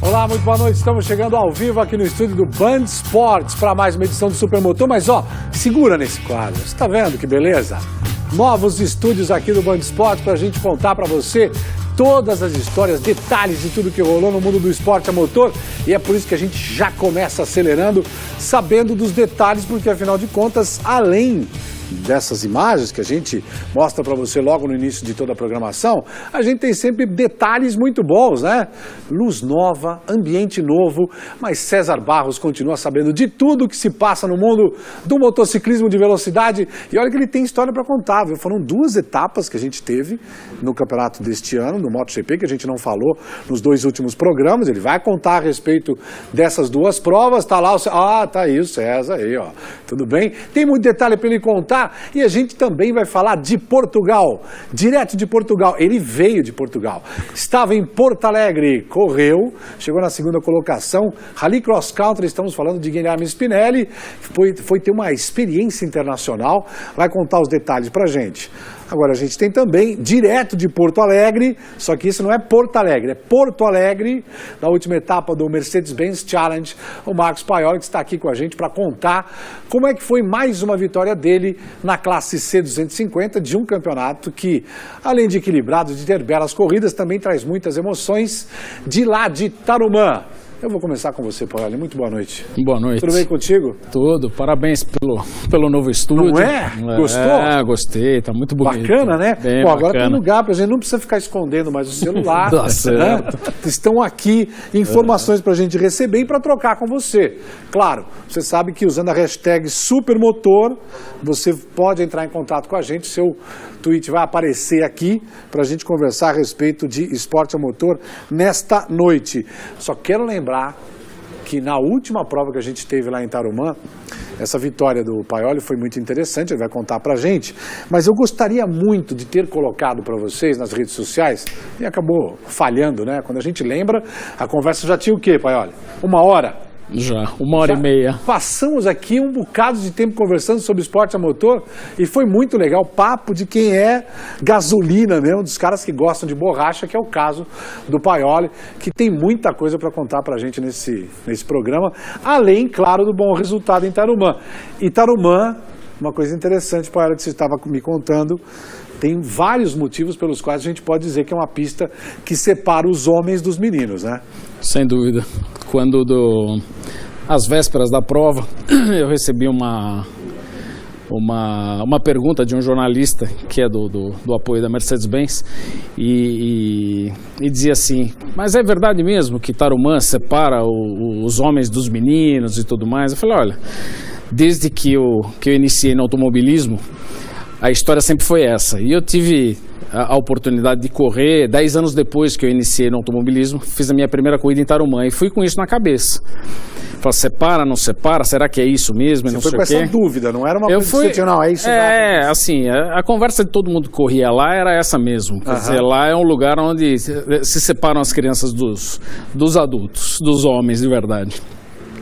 Olá, muito boa noite. Estamos chegando ao vivo aqui no estúdio do Band Esportes para mais uma edição do Supermotor. Mas ó, segura nesse quadro. Você tá vendo que beleza? Novos estúdios aqui do Band Esportes para a gente contar para você todas as histórias, detalhes de tudo que rolou no mundo do esporte a motor. E é por isso que a gente já começa acelerando, sabendo dos detalhes, porque afinal de contas, além dessas imagens que a gente mostra para você logo no início de toda a programação, a gente tem sempre detalhes muito bons, né? Luz nova, ambiente novo, mas César Barros continua sabendo de tudo que se passa no mundo do motociclismo de velocidade. E olha que ele tem história para contar, viu? Foram 2 etapas que a gente teve no campeonato deste ano, no MotoGP, que a gente não falou nos 2 últimos programas. Ele vai contar a respeito dessas 2 provas. Tá lá o... tá aí o César aí, ó. Tudo bem? Tem muito detalhe para ele contar. E a gente também vai falar de Portugal, direto de Portugal. Ele veio de Portugal, estava em Porto Alegre, correu, chegou na 2ª colocação, Rally Cross Country. Estamos falando de Guilherme Spinelli, foi ter uma experiência internacional, vai contar os detalhes pra gente. Agora a gente tem também, direto de Porto Alegre, só que isso não é Porto Alegre, é Porto Alegre, na última etapa do Mercedes-Benz Challenge, o Marcos Paioli, que está aqui com a gente para contar como é que foi mais uma vitória dele na classe C250 de um campeonato que, além de equilibrado, de ter belas corridas, também traz muitas emoções de lá de Tarumã. Eu vou começar com você, Paioli. Muito boa noite. Boa noite. Tudo bem contigo? Tudo. Parabéns pelo novo estúdio. Não é? Gostou? É, gostei. Tá muito bonito. Bacana, né? Bem agora bacana. tem lugar pra gente, não precisa ficar escondendo mais o celular. Tá certo. Né? Estão aqui informações pra gente receber e pra trocar com você. Claro, você sabe que usando a hashtag Supermotor, você pode entrar em contato com a gente, seu tweet vai aparecer aqui pra gente conversar a respeito de esporte a motor nesta noite. Só quero lembrar que na última prova que a gente teve lá em Tarumã, essa vitória do Paioli foi muito interessante, ele vai contar pra gente, mas eu gostaria muito de ter colocado para vocês nas redes sociais, e acabou falhando, né? Quando a gente lembra, a conversa já tinha o quê, Paioli? 1 hora? Já, 1h30. Passamos aqui um bocado de tempo conversando sobre esporte a motor e foi muito legal, papo de quem é gasolina mesmo, dos caras que gostam de borracha, que é o caso do Paioli, que tem muita coisa para contar pra gente nesse programa, além, claro, do bom resultado em Tarumã. E Tarumã, uma coisa interessante, Paioli, que você estava me contando, tem vários motivos pelos quais a gente pode dizer que é uma pista que separa os homens dos meninos, né? Sem dúvida. Às vésperas da prova, eu recebi uma pergunta de um jornalista que é do apoio da Mercedes-Benz e dizia assim: mas é verdade mesmo que Tarumã separa os homens dos meninos e tudo mais? Eu falei: olha, desde que eu iniciei no automobilismo, a história sempre foi essa. E eu tive a oportunidade de correr 10 anos depois que eu iniciei no automobilismo, fiz a minha primeira corrida em Tarumã e fui com isso na cabeça. Falei: separa, não separa, será que é isso mesmo? Você foi com essa dúvida, não era uma coisa que você tinha, não, é isso. Assim, a conversa de todo mundo que corria lá era essa mesmo. Quer dizer, lá é um lugar onde se separam as crianças dos adultos, dos homens de verdade.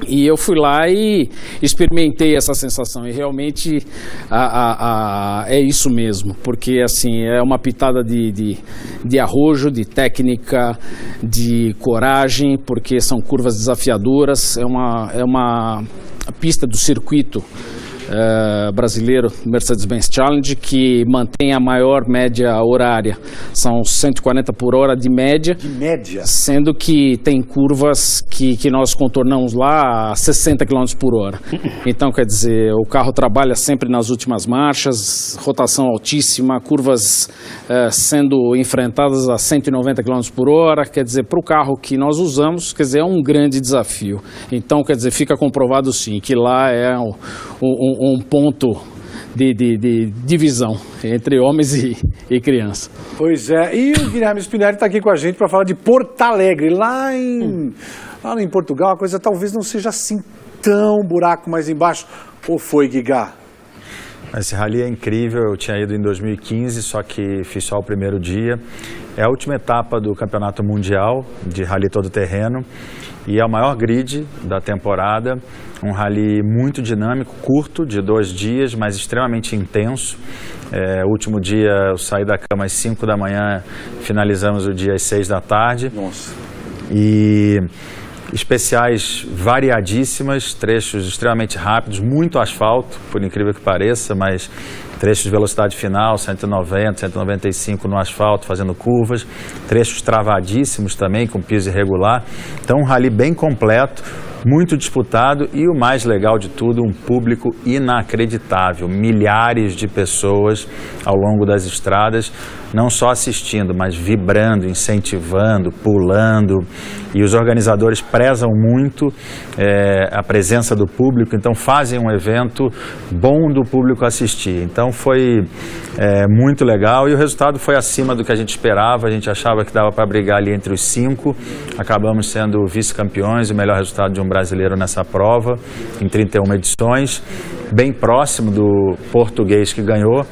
E eu fui lá e experimentei essa sensação e realmente é isso mesmo, porque assim, é uma pitada de arrojo, de técnica, de coragem, porque são curvas desafiadoras, é uma pista do circuito brasileiro, Mercedes-Benz Challenge, que mantém a maior média horária. São 140 por hora de média. De média? Sendo que tem curvas que nós contornamos lá a 60 km por hora. Então, quer dizer, o carro trabalha sempre nas últimas marchas, rotação altíssima, curvas sendo enfrentadas a 190 km por hora. Quer dizer, para o carro que nós usamos, quer dizer, é um grande desafio. Então, quer dizer, fica comprovado sim, que lá é um ponto de divisão entre homens e crianças. Pois é, e o Guilherme Spinelli está aqui com a gente para falar de Porto Alegre. Lá em Portugal a coisa talvez não seja assim tão buraco mais embaixo. Ou foi, Guigá? Esse rally é incrível, eu tinha ido em 2015, só que fiz só o primeiro dia. É a última etapa do Campeonato Mundial de Rally Todo Terreno e é o maior grid da temporada. Um rally muito dinâmico, curto, de 2 dias, mas extremamente intenso. O último dia eu saí da cama às 5 da manhã, finalizamos o dia às 6 da tarde. Nossa. e especiais variadíssimas, trechos extremamente rápidos, muito asfalto, por incrível que pareça, mas trechos de velocidade final, 190, 195 no asfalto, fazendo curvas, trechos travadíssimos também, com piso irregular. Então, um rally bem completo, muito disputado e o mais legal de tudo, um público inacreditável, milhares de pessoas ao longo das estradas, não só assistindo, mas vibrando, incentivando, pulando, e os organizadores prezam muito a presença do público, então fazem um evento bom do público assistir. Então foi muito legal e o resultado foi acima do que a gente esperava, a gente achava que dava para brigar ali entre os 5, acabamos sendo vice-campeões, o melhor resultado de um brasileiro nessa prova, em 31 edições, bem próximo do português que ganhou,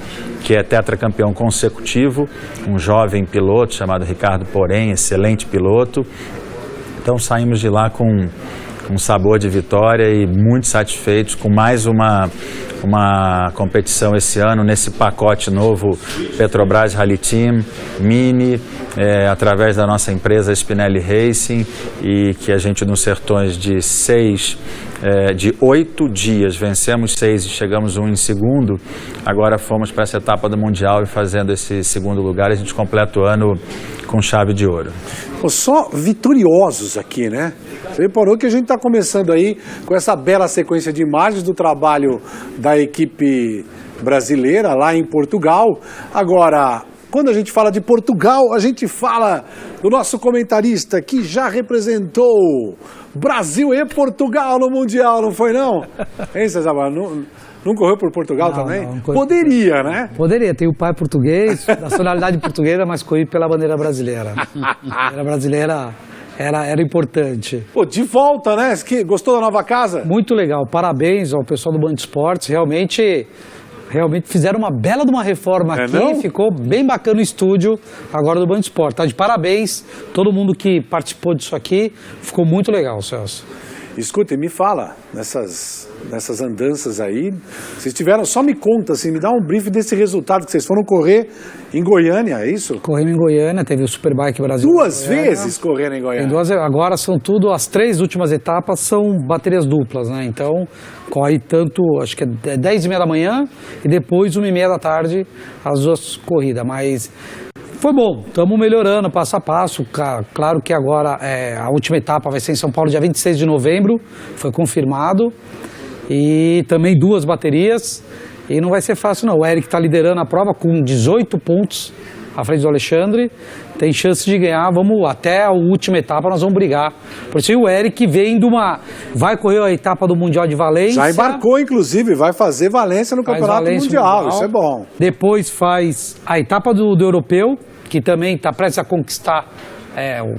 que é tetracampeão consecutivo, um jovem piloto chamado Ricardo Porém, excelente piloto. Então saímos de lá com um sabor de vitória e muito satisfeitos com mais uma competição esse ano, nesse pacote novo Petrobras Rally Team, Mini, através da nossa empresa Spinelli Racing, e que a gente nos sertões de 8 dias, vencemos 6 e chegamos em segundo, agora fomos para essa etapa do Mundial e fazendo esse segundo lugar, a gente completa o ano com chave de ouro. Só vitoriosos aqui, né? Você reparou que a gente está começando aí com essa bela sequência de imagens do trabalho da equipe brasileira lá em Portugal. Agora, quando a gente fala de Portugal, a gente fala do nosso comentarista que já representou Brasil e Portugal no Mundial, não foi não? Hein, César? Não correu por Portugal também? Não poderia, né? Poderia, tem o pai português, nacionalidade portuguesa, mas corri pela bandeira brasileira. A bandeira brasileira era importante. Pô, de volta, né? Gostou da nova casa? Muito legal, parabéns ao pessoal do Band Esportes, realmente fizeram uma bela de uma reforma aqui, não? Ficou bem bacana o estúdio agora do Band Esportes. Tá de parabéns, todo mundo que participou disso aqui, ficou muito legal, Celso. Escuta, me fala, nessas andanças aí, vocês tiveram, só me conta, assim, me dá um brief desse resultado que vocês foram correr em Goiânia, é isso? Corremos em Goiânia, teve o Superbike Brasil. 2 vezes correram em Goiânia? Agora são tudo, as 3 últimas etapas são baterias duplas, né? Então, corre tanto, acho que é 10h30 da manhã e depois 1h30 da tarde, as 2 corridas, mas... Foi bom, estamos melhorando passo a passo. Claro que agora a última etapa vai ser em São Paulo, dia 26 de novembro, foi confirmado. E também 2 baterias. E não vai ser fácil não. O Eric está liderando a prova com 18 pontos à frente do Alexandre. Tem chance de ganhar, até a última etapa nós vamos brigar. Por isso o Eric vai correr a etapa do Mundial de Valência. Já embarcou, inclusive, vai fazer Valência no Campeonato Mundial, isso é bom. Depois faz a etapa do Europeu, que também está prestes a conquistar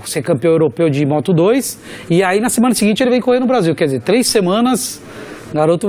ser campeão europeu de Moto 2. E aí na semana seguinte ele vem correr no Brasil, quer dizer, 3 semanas... O garoto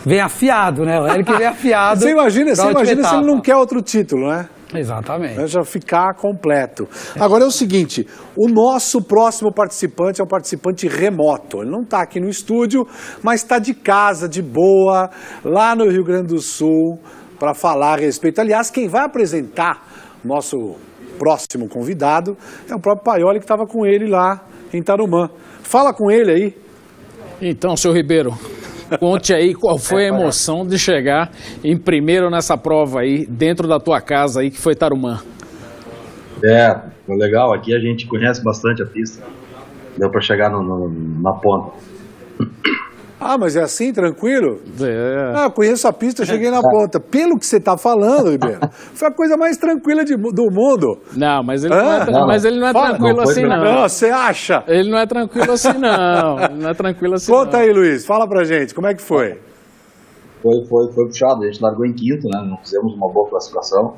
vem afiado, né? O Eric vem afiado. Você imagina se ele não quer outro título, né? Exatamente. Já ficar completo. Agora é o seguinte, o nosso próximo participante é um participante remoto. Ele não está aqui no estúdio, mas está de casa, de boa, lá no Rio Grande do Sul, para falar a respeito. Aliás, quem vai apresentar nosso próximo convidado é o próprio Paioli, que estava com ele lá em Tarumã. Fala com ele aí. Então, seu Ribeiro, conte aí qual foi a emoção de chegar em primeiro nessa prova aí, dentro da tua casa aí, que foi Tarumã. Foi legal. Aqui a gente conhece bastante a pista. Deu para chegar na ponta. Ah, mas é assim, tranquilo? Eu conheço a pista, cheguei na ponta. Pelo que você está falando, Ribeiro, foi a coisa mais tranquila do mundo. Não, mas ele não é tranquilo assim, não. Não, você acha? Ele não é tranquilo assim, não. Ele não é tranquilo assim, não. Conta aí, Luiz, fala pra gente, como é que foi? Foi puxado, a gente largou em quinto, né? Não fizemos uma boa classificação.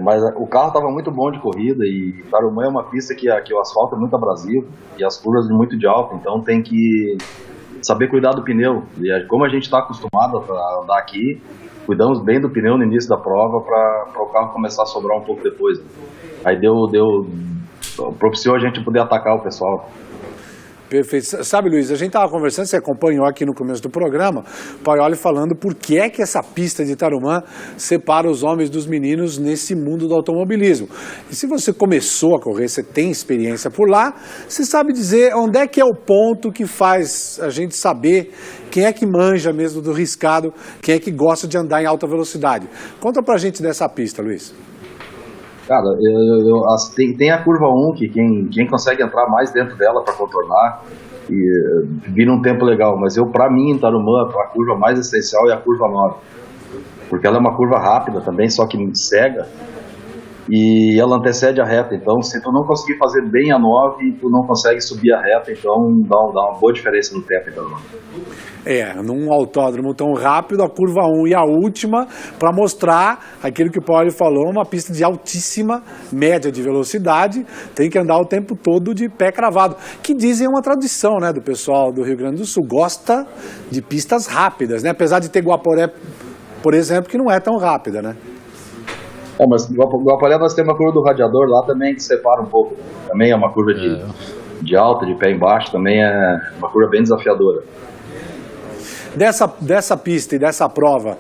Mas o carro estava muito bom de corrida e Tarumã é uma pista que o asfalto é muito abrasivo e as curvas muito de alta, então tem que saber cuidar do pneu. E como a gente está acostumado a andar aqui, cuidamos bem do pneu no início da prova para o carro começar a sobrar um pouco depois. Né? Aí propiciou a gente poder atacar o pessoal. Perfeito. Sabe, Luiz, a gente estava conversando, você acompanhou aqui no começo do programa, o Paioli falando por que é que essa pista de Tarumã separa os homens dos meninos nesse mundo do automobilismo. E se você começou a correr, você tem experiência por lá, você sabe dizer onde é que é o ponto que faz a gente saber quem é que manja mesmo do riscado, quem é que gosta de andar em alta velocidade. Conta pra gente dessa pista, Luiz. Cara, tem a curva 1, que quem consegue entrar mais dentro dela para contornar e vira um tempo legal, mas pra mim, em Tarumã, a curva mais essencial é a curva 9, porque ela é uma curva rápida também, só que cega, e ela antecede a reta, então se tu não conseguir fazer bem a 9, tu não consegue subir a reta, então dá uma boa diferença no tempo, então. Num autódromo tão rápido, a curva 1 e a última, para mostrar aquilo que o Paioli falou, uma pista de altíssima média de velocidade, tem que andar o tempo todo de pé cravado, que dizem uma tradição, né, do pessoal do Rio Grande do Sul, gosta de pistas rápidas, né, apesar de ter Guaporé, por exemplo, que não é tão rápida, né? Mas Guaporé nós temos uma curva do radiador lá também que separa um pouco, também é uma curva de alta, de pé embaixo, também é uma curva bem desafiadora. Dessa pista e dessa prova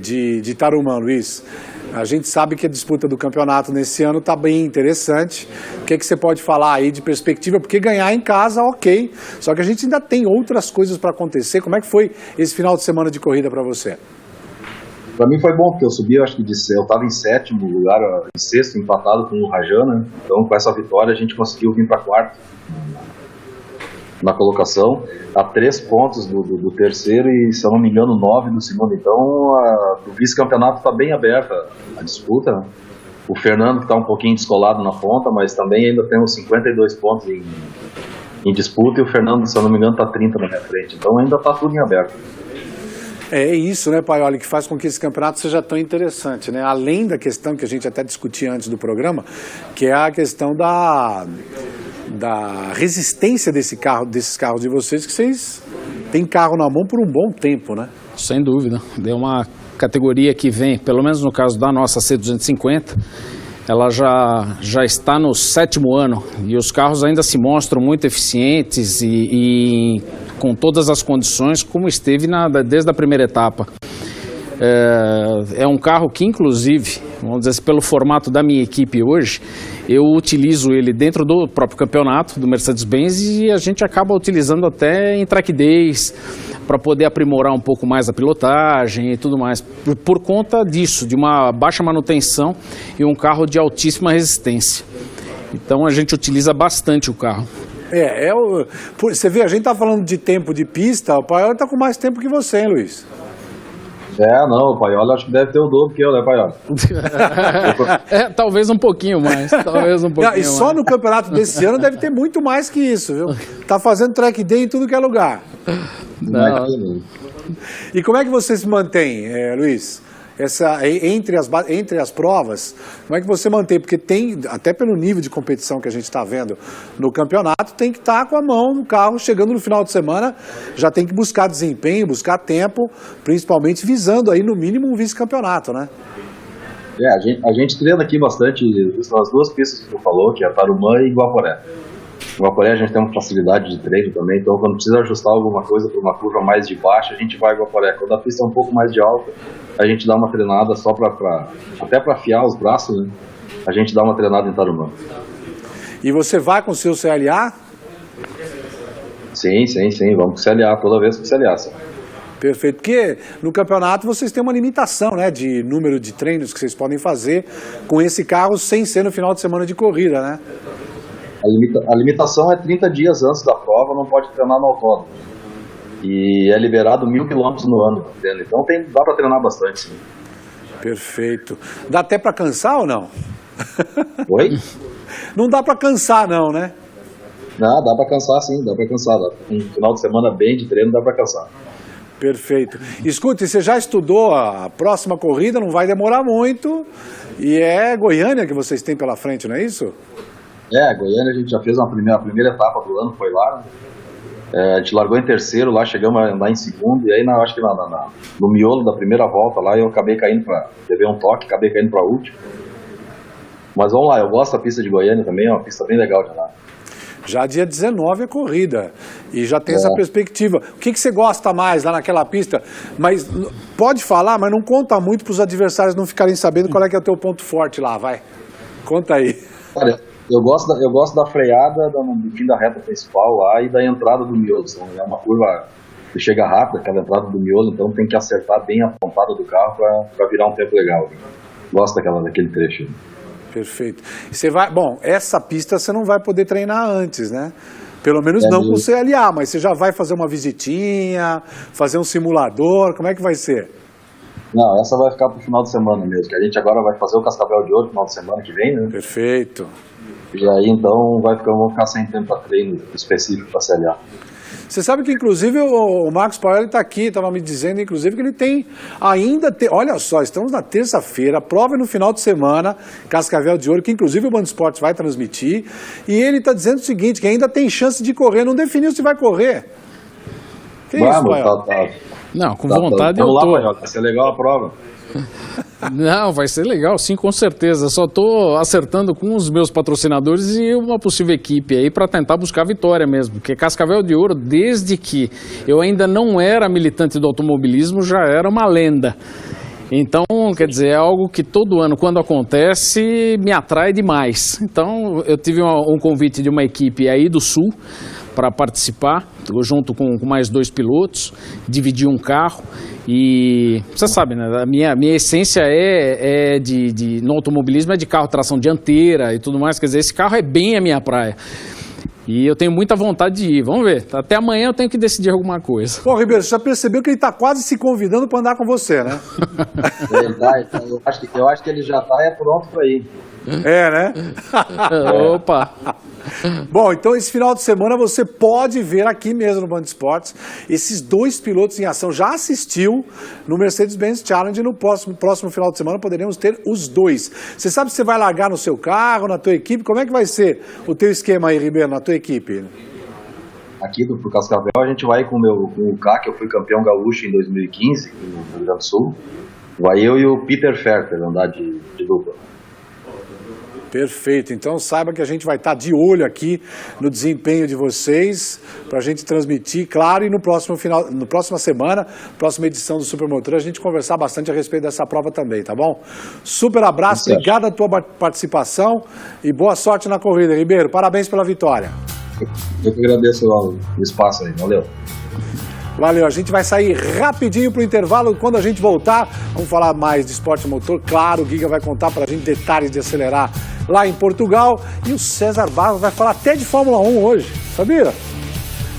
de Tarumã, Luiz, a gente sabe que a disputa do campeonato nesse ano está bem interessante. O que você pode falar aí de perspectiva? Porque ganhar em casa, ok, só que a gente ainda tem outras coisas para acontecer. Como é que foi esse final de semana de corrida para você? Para mim foi bom, porque eu subi, eu estava em 7º lugar, em 6º, empatado com o Rajana, então com essa vitória a gente conseguiu vir para 4º na colocação, a 3 pontos do terceiro e, se eu não me engano, 9 do segundo. Então, o vice-campeonato está bem aberta a disputa. O Fernando, que está um pouquinho descolado na ponta, mas também ainda tem uns 52 pontos em disputa, e o Fernando, se eu não me engano, está 30 na minha frente. Então, ainda está tudo em aberto. É isso, né, Paioli, que faz com que esse campeonato seja tão interessante, né? Além da questão que a gente até discutia antes do programa, que é a questão da resistência desses carros de vocês, que vocês têm carro na mão por um bom tempo, né? Sem dúvida. É uma categoria que vem, pelo menos no caso da nossa C250, ela já está no 7º ano e os carros ainda se mostram muito eficientes e com todas as condições como esteve desde a primeira etapa. É um carro que, inclusive, vamos dizer assim, pelo formato da minha equipe hoje, eu utilizo ele dentro do próprio campeonato do Mercedes-Benz e a gente acaba utilizando até em track days para poder aprimorar um pouco mais a pilotagem e tudo mais, por conta disso, de uma baixa manutenção e um carro de altíssima resistência. Então a gente utiliza bastante o carro. Você vê, a gente está falando de tempo de pista, o Paioli está com mais tempo que você, hein, Luiz? Não, o Paioli acho que deve ter o dobro que eu, né, Paioli? Talvez um pouquinho mais, E só no campeonato desse ano deve ter muito mais que isso, viu? Tá fazendo track day em tudo que é lugar. Não. E como é que você se mantém, Luiz? Entre as provas, como é que você mantém? Porque tem, até pelo nível de competição que a gente está vendo no campeonato, tem que estar com a mão no carro, chegando no final de semana, já tem que buscar desempenho, buscar tempo, principalmente visando aí no mínimo um vice-campeonato, né? A gente treina aqui bastante nas duas pistas que tu falou, que é Tarumã e Guaporé. Em Guaporé a gente tem uma facilidade de treino também, então quando precisa ajustar alguma coisa para uma curva mais de baixa, a gente vai em Guaporé. Quando a pista é um pouco mais de alta, a gente dá uma treinada só até para afiar os braços, né? A gente dá uma treinada em Tarumã. E você vai com o seu CLA? Sim, vamos com o CLA, toda vez com o CLA. Sim. Perfeito, porque no campeonato vocês têm uma limitação, né, de número de treinos que vocês podem fazer com esse carro sem ser no final de semana de corrida, né? A limitação é 30 dias antes da prova, não pode treinar no autódromo. E é liberado 1.000 km no ano, entendeu? Então dá para treinar bastante, sim. Perfeito. Dá até para cansar ou não? Oi? Não dá para cansar não, né? Não, dá para cansar sim, dá para cansar. Um final de semana bem de treino dá para cansar. Perfeito. Escute, você já estudou a próxima corrida, não vai demorar muito, e é Goiânia que vocês têm pela frente, não é isso? Goiânia a gente já fez a primeira etapa do ano, foi lá, né? A gente largou em terceiro lá, chegamos a andar em segundo, e aí acho que no miolo da primeira volta lá eu acabei caindo levei um toque, acabei caindo para último. Mas vamos lá, eu gosto da pista de Goiânia também, é uma pista bem legal de andar. Já dia 19 a corrida, e já tem essa perspectiva. O que você gosta mais lá naquela pista? Mas pode falar, mas não conta muito para os adversários não ficarem sabendo qual é que é o teu ponto forte lá, vai. Conta aí. Olha, eu gosto da freada do fim da reta principal lá e da entrada do miolo. Então, é uma curva que chega rápida, aquela entrada do miolo, então tem que acertar bem a pontada do carro para virar um tempo legal. Gosto daquele trecho. Perfeito. Você vai, bom, essa pista você não vai poder treinar antes, né? Pelo menos não com o CLA, mas você já vai fazer uma visitinha, fazer um simulador, como é que vai ser? Não, essa vai ficar pro final de semana mesmo, que a gente agora vai fazer o Cascavel de Ouro no final de semana que vem, né? Perfeito. E aí então vamos ficar sem tempo para treino específico para CLA. Você sabe que, inclusive, o Marcos Paulo está aqui, estava me dizendo, inclusive, que ele tem ainda... Olha só, estamos na terça-feira, prova no final de semana, Cascavel de Ouro, que, inclusive, o Band Esportes vai transmitir, e ele está dizendo o seguinte, que ainda tem chance de correr, não definiu se vai correr. Que isso, Paulo? Não, com vontade eu tô. Vamos lá, vai ser legal a prova. Não, vai ser legal, sim, com certeza. Só estou acertando com os meus patrocinadores e uma possível equipe aí para tentar buscar a vitória mesmo. Porque Cascavel de Ouro, desde que eu ainda não era militante do automobilismo, já era uma lenda. Então, quer dizer, é algo que todo ano, quando acontece, me atrai demais. Então, eu tive um convite de uma equipe aí do Sul para participar, junto com mais 2 pilotos, dividir um carro. E você sabe, né? A minha essência no automobilismo é de carro tração dianteira e tudo mais. Quer dizer, esse carro é bem a minha praia. E eu tenho muita vontade de ir. Vamos ver. Até amanhã eu tenho que decidir alguma coisa. Pô, Ribeiro, você já percebeu que ele está quase se convidando para andar com você, né? Eu acho que ele já está pronto para ir. É, né? Opa! Bom, então esse final de semana você pode ver aqui mesmo no Band Esportes esses 2 pilotos em ação. Já assistiu no Mercedes-Benz Challenge, no próximo final de semana poderemos ter os 2. Você sabe se você vai largar no seu carro, na tua equipe? Como é que vai ser o teu esquema aí, Ribeiro, na tua equipe? Aqui pro Cascavel a gente vai com o K, que eu fui campeão gaúcho em 2015 no Rio Grande do Sul. Vai eu e o Peter Ferter andar de dupla. Perfeito, então saiba que a gente vai estar de olho aqui no desempenho de vocês, para a gente transmitir, claro, e no próxima semana, próxima edição do Supermotor, a gente conversar bastante a respeito dessa prova também, tá bom? Super abraço, obrigado a tua participação e boa sorte na corrida, Ribeiro, parabéns pela vitória. Eu que agradeço o espaço aí, valeu. Valeu, a gente vai sair rapidinho pro intervalo. Quando a gente voltar, vamos falar mais de esporte motor. Claro, o Giga vai contar pra gente detalhes de acelerar lá em Portugal. E o César Barros vai falar até de Fórmula 1 hoje, sabia?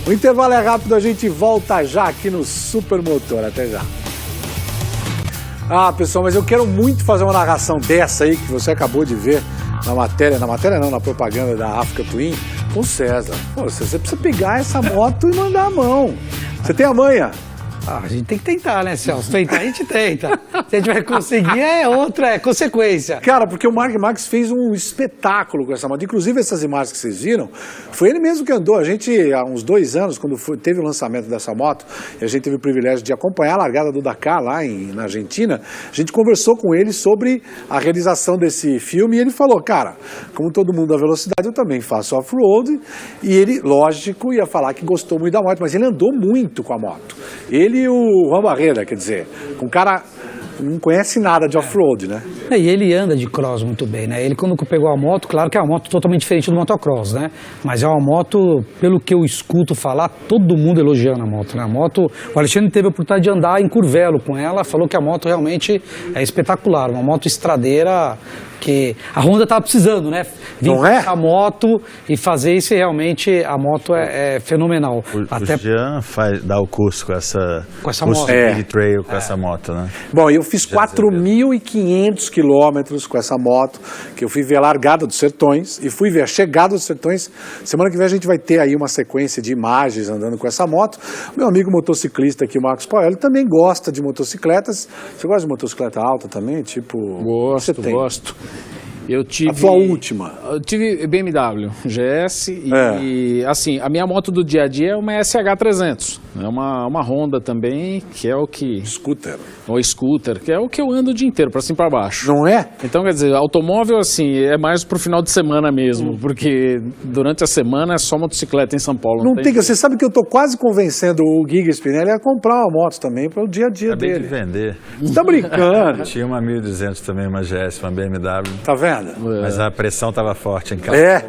O intervalo é rápido, a gente volta já aqui no Supermotor. Até já. Ah, pessoal, mas eu quero muito fazer uma narração dessa aí que você acabou de ver na propaganda da Africa Twin com o César. Pô, você precisa pegar essa moto e mandar a mão. Você tem a manha? A gente tem que tentar, né, Celso? Tentar a gente tenta. Se a gente vai conseguir, é consequência. Cara, porque o Mark Marques fez um espetáculo com essa moto. Inclusive, essas imagens que vocês viram, foi ele mesmo que andou. A gente, há uns 2 anos, quando teve o lançamento dessa moto, e a gente teve o privilégio de acompanhar a largada do Dakar lá na Argentina, a gente conversou com ele sobre a realização desse filme e ele falou, cara, como todo mundo da velocidade, eu também faço off-road. E ele, lógico, ia falar que gostou muito da moto, mas ele andou muito com a moto. Ele e o Juan Barrera, quer dizer, um cara não conhece nada de off-road, né? E ele anda de cross muito bem, né? Ele quando pegou a moto, claro que é uma moto totalmente diferente do motocross, né? Mas é uma moto, pelo que eu escuto falar, todo mundo elogiando a moto, né? A moto, o Alexandre teve a oportunidade de andar em Curvelo com ela, falou que a moto realmente é espetacular, uma moto estradeira que a Honda estava precisando, né? Não é? A moto e fazer isso, realmente a moto é fenomenal. O Jean dá o curso com essa moto. De trail com essa moto, né? Bom, eu fiz 4.500 quilômetros com essa moto, que eu fui ver a largada dos Sertões e fui ver a chegada dos Sertões. Semana que vem a gente vai ter aí uma sequência de imagens andando com essa moto. Meu amigo motociclista aqui, o Marcos Paulo, também gosta de motocicletas. Você gosta de motocicleta alta também? Tipo... Gosto. Eu tive... A tua última? Eu tive BMW, GS e assim, a minha moto do dia a dia é uma SH300. É uma Honda também, que é o que... Scooter. Ou scooter, que é o que eu ando o dia inteiro, pra cima e pra baixo. Não é? Então, quer dizer, automóvel, assim, é mais pro final de semana mesmo, porque durante a semana é só motocicleta em São Paulo. Não tem que... Você sabe que eu tô quase convencendo o Giga Spinelli a comprar uma moto também para o dia a dia Acabei dele. de vender. Você tá brincando? Tinha uma 1200 também, uma GS, uma BMW. Tá vendo? Mas a pressão estava forte em casa. É.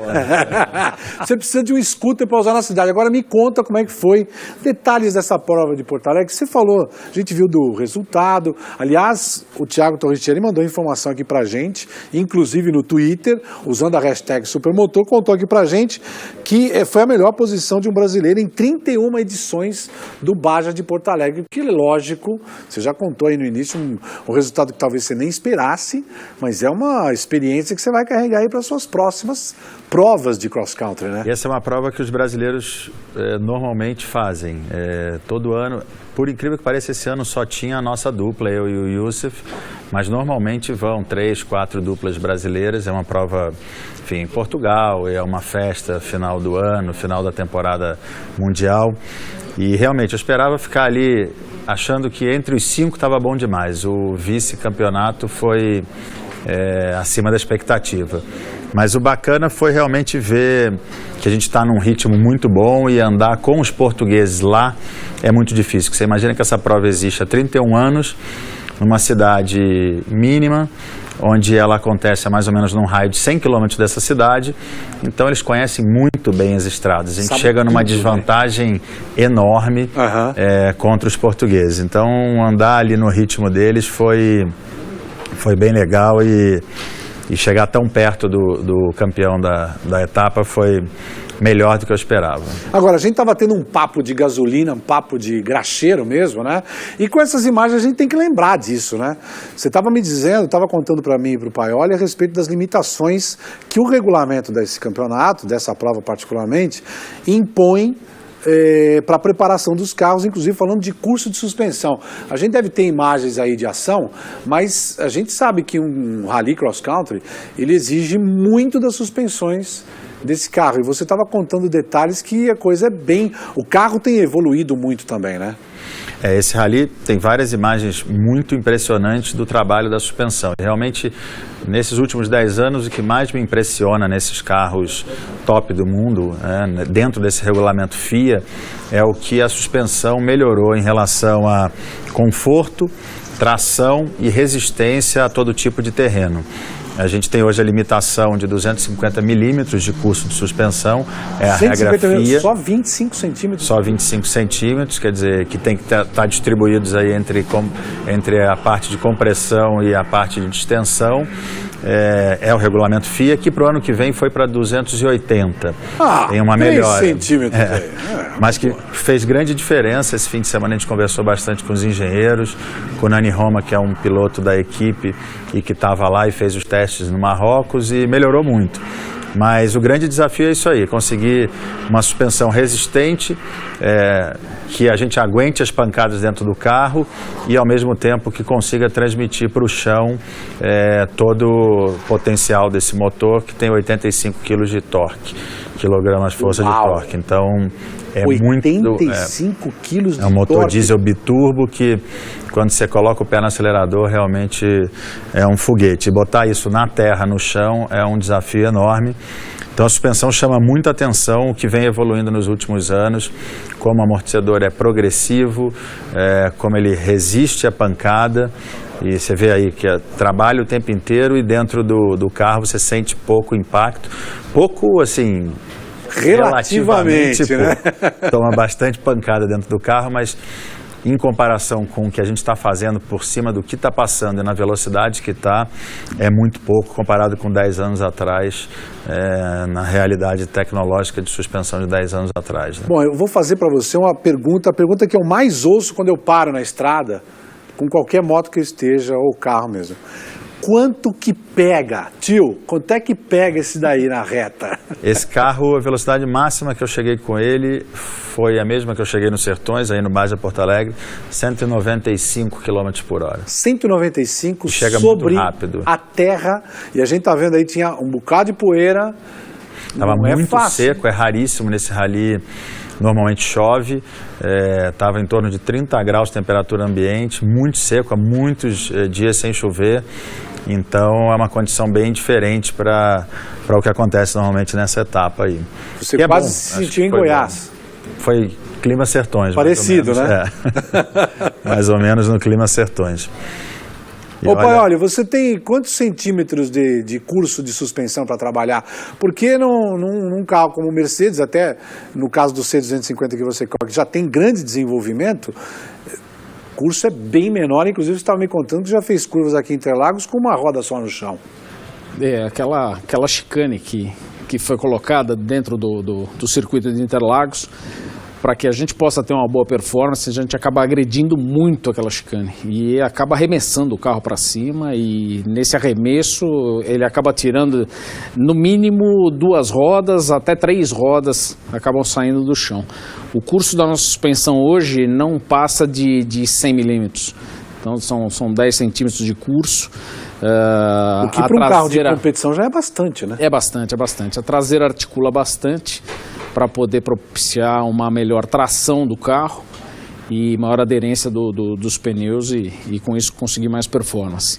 Você precisa de um scooter para usar na cidade. Agora me conta como é que foi. Detalhes dessa prova de Porto Alegre. Você falou, a gente viu do resultado. Aliás, o Thiago Torricelli mandou informação aqui pra gente, inclusive no Twitter, usando a hashtag Supermotor, contou aqui pra gente que foi a melhor posição de um brasileiro em 31 edições do Baja de Porto Alegre. Que lógico, você já contou aí no início um resultado que talvez você nem esperasse, mas é uma experiência que você vai carregar aí para suas próximas provas de cross-country, né? E essa é uma prova que os brasileiros normalmente fazem. Todo ano, por incrível que pareça, esse ano só tinha a nossa dupla, eu e o Youssef, mas normalmente vão 3, 4 duplas brasileiras. É uma prova, enfim, em Portugal, é uma festa final do ano, final da temporada mundial. E realmente eu esperava ficar ali achando que entre os 5 estava bom demais. O vice-campeonato foi acima da expectativa. Mas o bacana foi realmente ver que a gente está num ritmo muito bom e andar com os portugueses lá é muito difícil. Você imagina que essa prova existe há 31 anos, numa cidade mínima, onde ela acontece a mais ou menos num raio de 100 km dessa cidade. Então eles conhecem muito bem as estradas. A gente chega numa desvantagem enorme contra os portugueses. Então andar ali no ritmo deles foi bem legal e chegar tão perto do campeão da etapa foi melhor do que eu esperava. Agora, a gente estava tendo um papo de gasolina, um papo de graxeiro mesmo, né? E com essas imagens a gente tem que lembrar disso, né? Você estava me dizendo, estava contando para mim e para o Paioli a respeito das limitações que o regulamento desse campeonato, dessa prova particularmente, impõe para a preparação dos carros, inclusive falando de curso de suspensão. A gente deve ter imagens aí de ação, mas a gente sabe que um rally cross country, ele exige muito das suspensões desse carro. E você estava contando detalhes que a coisa é bem... O carro tem evoluído muito também, né? Esse rally tem várias imagens muito impressionantes do trabalho da suspensão. Realmente, nesses últimos 10 anos, o que mais me impressiona nesses carros top do mundo, dentro desse regulamento FIA, é o que a suspensão melhorou em relação a conforto, tração e resistência a todo tipo de terreno. A gente tem hoje a limitação de 250 milímetros de curso de suspensão, é a regra FIA. Só 25 centímetros? Só 25 centímetros, quer dizer, que tem que estar distribuídos aí entre a parte de compressão e a parte de distensão. É o regulamento FIA, que para o ano que vem foi para 280. Tem uma 3 melhora. centímetros aí. Mas que fez grande diferença. Esse fim de semana a gente conversou bastante com os engenheiros, com o Nani Roma, que é um piloto da equipe e que estava lá e fez os testes no Marrocos e melhorou muito. Mas o grande desafio é isso aí, conseguir uma suspensão resistente, que a gente aguente as pancadas dentro do carro e ao mesmo tempo que consiga transmitir para o chão todo o potencial desse motor, que tem 85 kg de torque, quilogramas-força de torque. Então é 85 quilos de torque. É um motor diesel biturbo que, quando você coloca o pé no acelerador, realmente é um foguete. Botar isso na terra, no chão, é um desafio enorme. Então a suspensão chama muita atenção, o que vem evoluindo nos últimos anos, como o amortecedor é progressivo, como ele resiste à pancada. E você vê aí que trabalha o tempo inteiro e dentro do carro você sente pouco impacto. Pouco, assim... Relativamente, né? Toma bastante pancada dentro do carro, mas em comparação com o que a gente está fazendo por cima do que está passando e na velocidade que está, é muito pouco comparado com 10 anos atrás, na realidade tecnológica de suspensão de 10 anos atrás. Né? Bom, eu vou fazer para você uma pergunta, a pergunta que eu mais ouço quando eu paro na estrada, com qualquer moto que eu esteja, ou carro mesmo. quanto que pega? Tio, quanto é que pega esse daí na reta? Esse carro, a velocidade máxima que eu cheguei com ele foi a mesma que eu cheguei nos Sertões, aí no bairro de Porto Alegre, 195 km por hora. 195 Chega sobre muito rápido. a terra. E a gente tá vendo aí, tinha um bocado de poeira. Estava Não é muito fácil. seco, é raríssimo nesse rally. Normalmente chove, estava em torno de 30 graus de temperatura ambiente, muito seco, há muitos dias sem chover. Então é uma condição bem diferente para o que acontece normalmente nessa etapa aí. Você Que é quase bom, se acho sentiu que em foi Goiás. bom. Foi clima Sertões. Parecido, mais ou menos, né? Mais ou menos no clima Sertões. E Ô, olha, Paioli, você tem quantos centímetros de curso de suspensão para trabalhar? Porque num carro como o Mercedes, até no caso do C250 que você coloca, que já tem grande desenvolvimento, o curso é bem menor. Inclusive, você estava me contando que já fez curvas aqui em Interlagos com uma roda só no chão. Aquela chicane que foi colocada dentro do circuito de Interlagos, para que a gente possa ter uma boa performance, a gente acaba agredindo muito aquela chicane e acaba arremessando o carro para cima, e nesse arremesso ele acaba tirando no mínimo 2 rodas, até 3 rodas acabam saindo do chão. O curso da nossa suspensão hoje não passa de 100 milímetros, então são 10 centímetros de curso. O que para um carro de competição já é bastante, né? É bastante. A traseira articula bastante para poder propiciar uma melhor tração do carro e maior aderência dos pneus e com isso conseguir mais performance.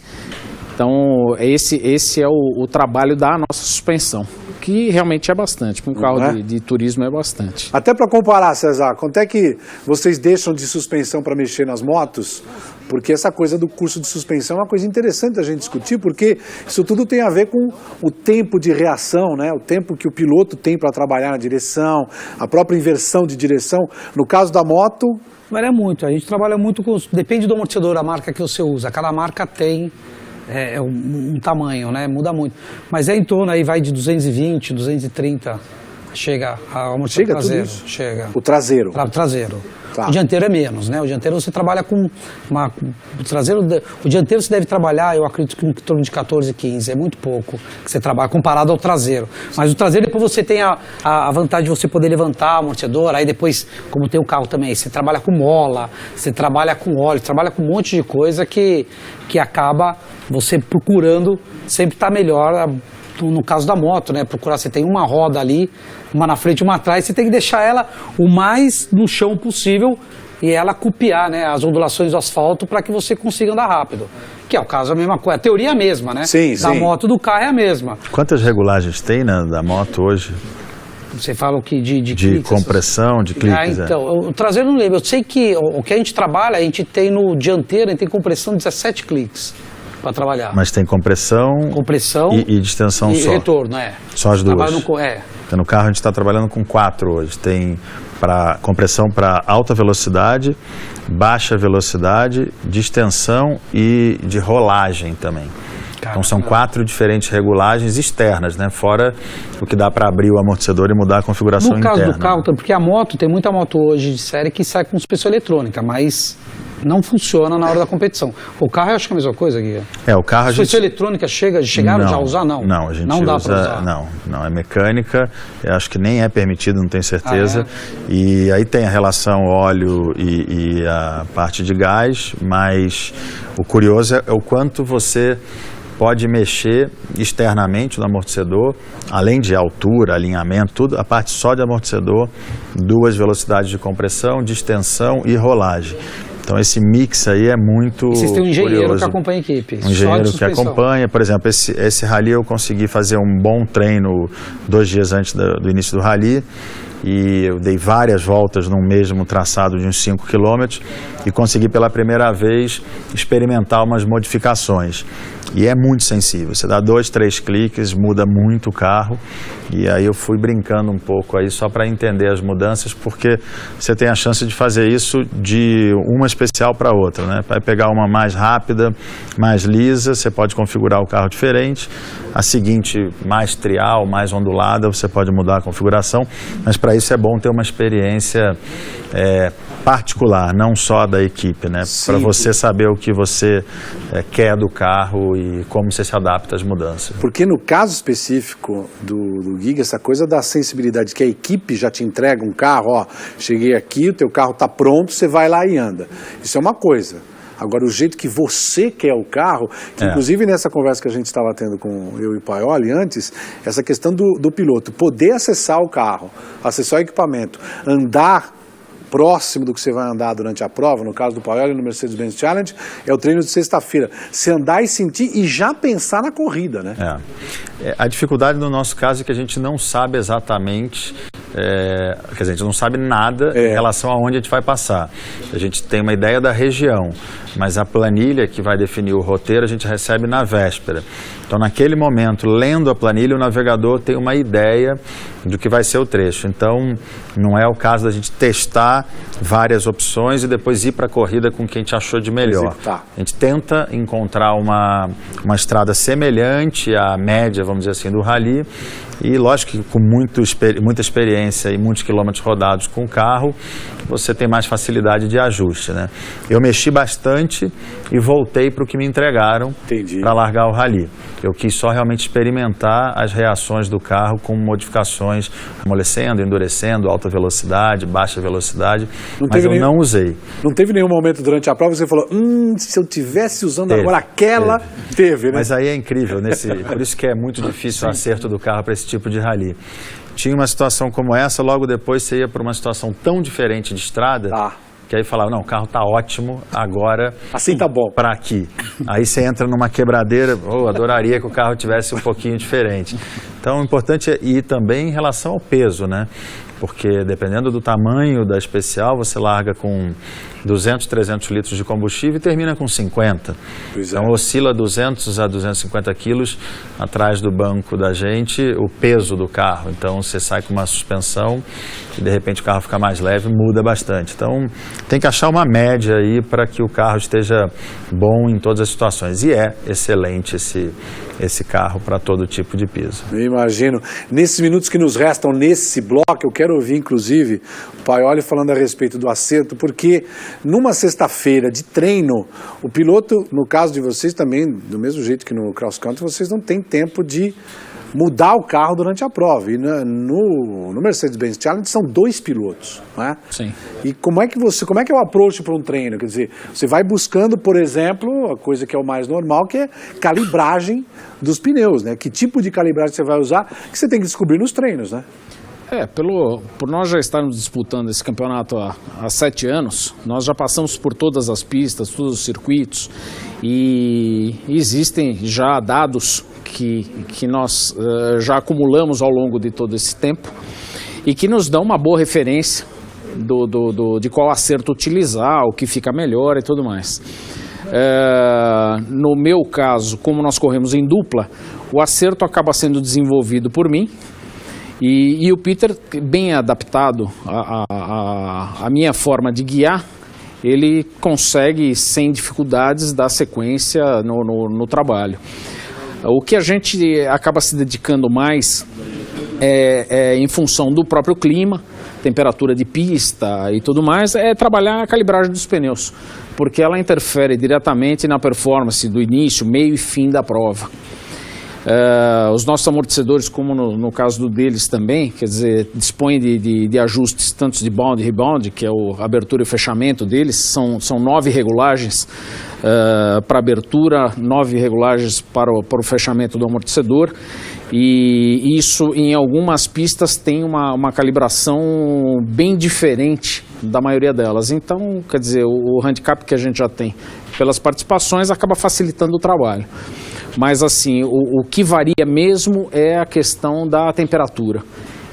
Então esse é o trabalho da nossa suspensão, que realmente é bastante, para um carro de turismo é bastante. Até para comparar, César, quanto é que vocês deixam de suspensão para mexer nas motos? Porque essa coisa do curso de suspensão é uma coisa interessante a gente discutir, porque isso tudo tem a ver com o tempo de reação, né? O tempo que o piloto tem para trabalhar na direção, a própria inversão de direção. No caso da moto... Varia muito, a gente trabalha muito com... Depende do amortecedor, a marca que você usa. Cada marca tem um tamanho, né? Muda muito. Mas é em torno, aí vai de 220, 230, chega ao amortecedor traseiro. Tudo isso? Chega. O traseiro? O traseiro. Tá. O dianteiro é menos, né? O dianteiro você trabalha com o dianteiro você deve trabalhar, eu acredito que em torno de 14, 15, é muito pouco que você trabalha comparado ao traseiro. Mas o traseiro depois você tem a vantagem de você poder levantar o amortecedor, aí depois, como tem o carro também, você trabalha com mola, você trabalha com óleo, trabalha com um monte de coisa que acaba você procurando sempre estar melhor. No caso da moto, né? Procurar, você tem uma roda ali, uma na frente e uma atrás, você tem que deixar ela o mais no chão possível e ela copiar, né, as ondulações do asfalto para que você consiga andar rápido. Que é o caso, a mesma coisa, a teoria é a mesma, né? Sim, da moto, do carro é a mesma. Quantas regulagens tem da moto hoje? Você fala o que de cliques, compressão, de cliques. Então, o traseiro eu não lembro. Eu sei que o que a gente trabalha, a gente tem no dianteiro, a gente tem compressão de 17 cliques para trabalhar. Mas tem compressão e distensão só. E retorno, Só as duas. No carro a gente está trabalhando com 4 hoje. Tem compressão para alta velocidade, baixa velocidade, distensão e de rolagem também. Então são 4 diferentes regulagens externas, né? Fora o que dá para abrir o amortecedor e mudar a configuração interna. No caso do carro, porque a moto, tem muita moto hoje de série que sai com suspensão eletrônica, mas não funciona na hora da competição. O carro eu acho que é a mesma coisa, Guia. O carro a gente... Suspensão eletrônica chegaram já a usar? Não. Não, a gente não dá usa, para usar. Não, é mecânica, eu acho que nem é permitido, não tenho certeza. E aí tem a relação óleo e a parte de gás, mas o curioso é o quanto você pode mexer externamente no amortecedor, além de altura, alinhamento, tudo, a parte só de amortecedor, 2 velocidades de compressão, distensão e rolagem. Então esse mix aí é muito curioso. Vocês têm um engenheiro que acompanha a equipe. Um engenheiro que acompanha, por exemplo, esse rally eu consegui fazer um bom treino 2 dias antes do início do rally, e eu dei várias voltas num mesmo traçado de uns 5 km e consegui pela primeira vez experimentar umas modificações. E é muito sensível, você dá 2, 3 cliques, muda muito o carro, e aí eu fui brincando um pouco aí só para entender as mudanças, porque você tem a chance de fazer isso de umas especial para outra, né? Vai pegar uma mais rápida, mais lisa, você pode configurar o carro diferente. A seguinte, mais trial, mais ondulada, você pode mudar a configuração, mas para isso é bom ter uma experiência particular, não só da equipe, né? Para você saber o que você quer do carro e como você se adapta às mudanças. Porque no caso específico do Giga, essa coisa da sensibilidade, que a equipe já te entrega um carro, ó, cheguei aqui, o teu carro está pronto, você vai lá e anda. Isso é uma coisa. Agora, o jeito que você quer o carro, que inclusive nessa conversa que a gente estava tendo com eu e o Paioli antes, essa questão do piloto poder acessar o carro, acessar o equipamento, andar próximo do que você vai andar durante a prova, no caso do Paioli no Mercedes-Benz Challenge, é o treino de sexta-feira. Você andar e sentir e já pensar na corrida, né? A dificuldade no nosso caso é que a gente não sabe exatamente, quer dizer, a gente não sabe nada em relação a onde a gente vai passar. A gente tem uma ideia da região, mas a planilha que vai definir o roteiro a gente recebe na véspera. Então, naquele momento, lendo a planilha, o navegador tem uma ideia do que vai ser o trecho. Então, não é o caso da gente testar várias opções e depois ir para a corrida com quem a gente achou de melhor. A gente tenta encontrar uma estrada semelhante à média, vamos dizer assim, do rally. E, lógico que com muita experiência e muitos quilômetros rodados com o carro, você tem mais facilidade de ajuste, né? Eu mexi bastante e voltei para o que me entregaram para largar o rally. Eu quis só realmente experimentar as reações do carro com modificações, amolecendo, endurecendo, alta velocidade, baixa velocidade, mas eu não usei. Não teve nenhum momento durante a prova que você falou, se eu tivesse usando agora aquela, teve, né? Mas aí é incrível, por isso que é muito difícil o acerto do carro para esse tipo de rally. Tinha uma situação como essa, logo depois você ia para uma situação tão diferente de estrada, que aí falava, não, o carro está ótimo, agora assim tá bom. Para aqui. Aí você entra numa quebradeira, adoraria que o carro tivesse um pouquinho diferente. Então o importante é ir também em relação ao peso, né? Porque dependendo do tamanho da especial, você larga com 200, 300 litros de combustível e termina com 50. Então oscila 200 a 250 quilos atrás do banco da gente o peso do carro. Então você sai com uma suspensão e de repente o carro fica mais leve, muda bastante. Então tem que achar uma média aí para que o carro esteja bom em todas as situações. E é excelente esse carro para todo tipo de piso. Eu imagino. Nesses minutos que nos restam nesse bloco, eu quero ouvir inclusive o Paioli falando a respeito do acerto, porque numa sexta-feira de treino, o piloto, no caso de vocês também, do mesmo jeito que no cross country, vocês não têm tempo de mudar o carro durante a prova. E no Mercedes-Benz Challenge são 2 pilotos, né? Sim. E como é que é o approach para um treino? Quer dizer, você vai buscando, por exemplo, a coisa que é o mais normal, que é calibragem dos pneus, né? Que tipo de calibragem você vai usar, que você tem que descobrir nos treinos, né? Por nós já estarmos disputando esse campeonato há 7 anos, nós já passamos por todas as pistas, todos os circuitos, e existem já dados que nós já acumulamos ao longo de todo esse tempo e que nos dão uma boa referência de qual acerto utilizar, o que fica melhor e tudo mais. No meu caso, como nós corremos em dupla, o acerto acaba sendo desenvolvido por mim. E o Peter, bem adaptado à minha forma de guiar, ele consegue sem dificuldades dar sequência no trabalho. O que a gente acaba se dedicando mais é em função do próprio clima, temperatura de pista e tudo mais, é trabalhar a calibragem dos pneus, porque ela interfere diretamente na performance do início, meio e fim da prova. Os nossos amortecedores, como no caso deles também, quer dizer, dispõem de ajustes tanto de bound e rebound, que é a abertura e o fechamento deles, são 9 regulagens para abertura, 9 regulagens para o fechamento do amortecedor, e isso em algumas pistas tem uma calibração bem diferente da maioria delas. Então, quer dizer, o handicap que a gente já tem pelas participações acaba facilitando o trabalho. Mas assim, o que varia mesmo é a questão da temperatura.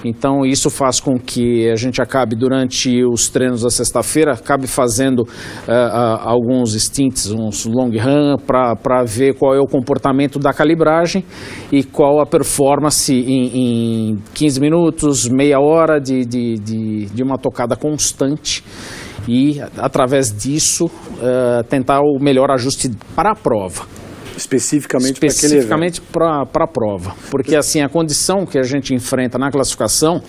Então isso faz com que a gente acabe durante os treinos da sexta-feira, acabe fazendo alguns stints, uns long run, para ver qual é o comportamento da calibragem e qual a performance em 15 minutos, meia hora de uma tocada constante. E, através disso, tentar o melhor ajuste para a prova. Especificamente para a prova. Porque, assim, a condição que a gente enfrenta na classificação,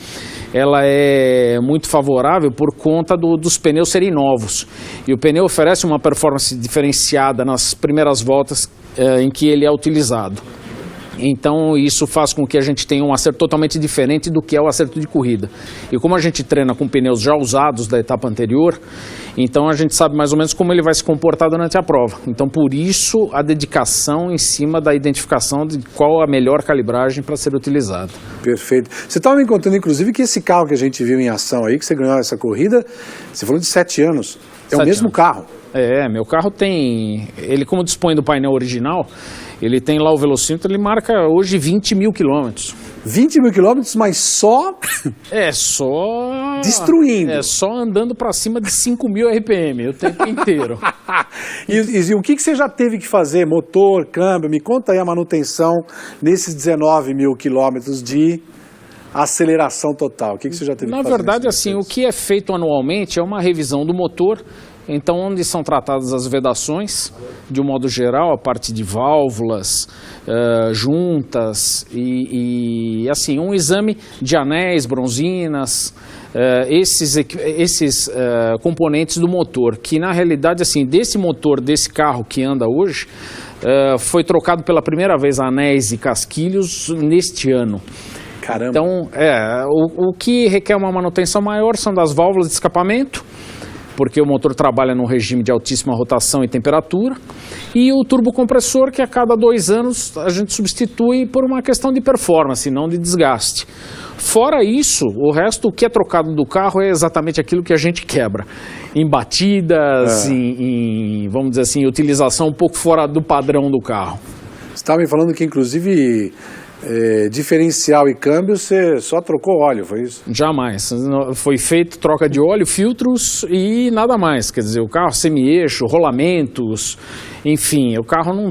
ela é muito favorável por conta dos pneus serem novos. E o pneu oferece uma performance diferenciada nas primeiras voltas em que ele é utilizado. Então isso faz com que a gente tenha um acerto totalmente diferente do que é o acerto de corrida. E como a gente treina com pneus já usados da etapa anterior, então a gente sabe mais ou menos como ele vai se comportar durante a prova. Então por isso a dedicação em cima da identificação de qual a melhor calibragem para ser utilizada. Perfeito. Você estava me contando inclusive que esse carro que a gente viu em ação aí, que você ganhou essa corrida, você falou de 7 anos. É o mesmo carro? Meu carro tem, ele como dispõe do painel original, ele tem lá o velocímetro, ele marca hoje 20 mil quilômetros. 20 mil quilômetros, mas só... só... destruindo. Só andando para cima de 5 mil RPM o tempo inteiro. E o que você já teve que fazer? Motor, câmbio, me conta aí a manutenção nesses 19 mil quilômetros de aceleração total. O que você já teve que fazer? Na verdade, assim, o que é feito anualmente é uma revisão do motor. Então, onde são tratadas as vedações, de um modo geral, a parte de válvulas, juntas e assim, um exame de anéis, bronzinas, esses componentes do motor, que na realidade, assim, desse motor, desse carro que anda hoje, foi trocado pela primeira vez anéis e casquilhos neste ano. Caramba. Então, o que requer uma manutenção maior são das válvulas de escapamento, porque o motor trabalha num regime de altíssima rotação e temperatura, e o turbocompressor, que a cada 2 anos a gente substitui por uma questão de performance, não de desgaste. Fora isso, o resto, o que é trocado do carro é exatamente aquilo que a gente quebra. Em batidas, vamos dizer assim, utilização um pouco fora do padrão do carro. Você estava me falando que, inclusive... diferencial e câmbio, você só trocou óleo, foi isso? Jamais. Foi feito troca de óleo, filtros e nada mais. Quer dizer, o carro semi-eixo, rolamentos, enfim, o carro não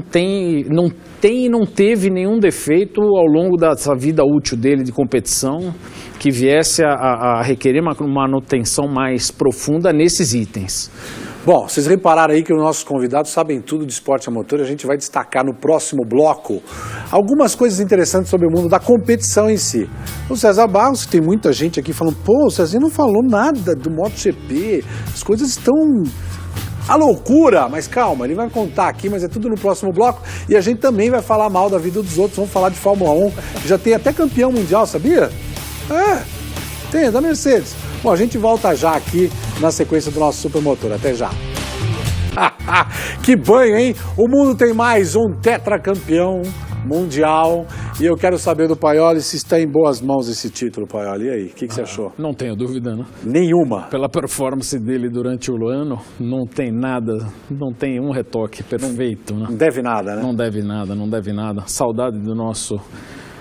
teve nenhum defeito ao longo dessa vida útil dele de competição que viesse a requerer uma manutenção mais profunda nesses itens. Bom, vocês repararam aí que os nossos convidados sabem tudo de esporte a motor. A gente vai destacar no próximo bloco algumas coisas interessantes sobre o mundo da competição em si. O César Barros, tem muita gente aqui falando, pô, o César não falou nada do MotoGP, as coisas estão a loucura, mas calma, ele vai contar aqui, mas é tudo no próximo bloco. E a gente também vai falar mal da vida dos outros, vamos falar de Fórmula 1, que já tem até campeão mundial, sabia? Tem, da Mercedes. Bom, a gente volta já aqui na sequência do nosso Supermotor. Até já. Que banho, hein? O mundo tem mais um tetracampeão mundial. E eu quero saber do Paioli se está em boas mãos esse título, Paioli. E aí, o que você achou? Não tenho dúvida, né? Nenhuma. Pela performance dele durante o ano, não tem nada, não tem um retoque perfeito, né? Não deve nada, né? Não deve nada. Saudade do nosso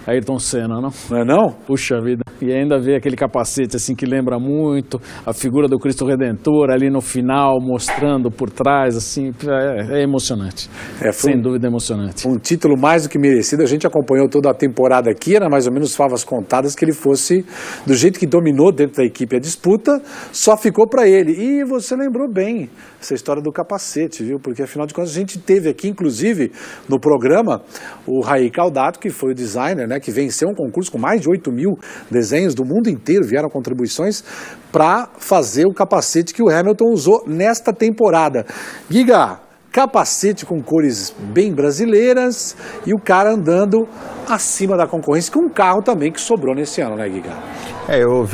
Ayrton Senna, não? Não é não? Puxa vida. E ainda ver aquele capacete assim que lembra muito a figura do Cristo Redentor ali no final, mostrando por trás, assim, é emocionante. Sem dúvida emocionante. Um título mais do que merecido. A gente acompanhou toda a temporada aqui, era mais ou menos favas contadas que ele fosse, do jeito que dominou dentro da equipe a disputa, só ficou para ele. E você lembrou bem essa história do capacete, viu? Porque afinal de contas a gente teve aqui, inclusive, no programa, o Raí Caldato, que foi o designer, né, que venceu um concurso com mais de 8 mil desenhos do mundo inteiro, vieram contribuições para fazer o capacete que o Hamilton usou nesta temporada. Giga, capacete com cores bem brasileiras e o cara andando acima da concorrência, com um carro também que sobrou nesse ano, né, Giga? Eu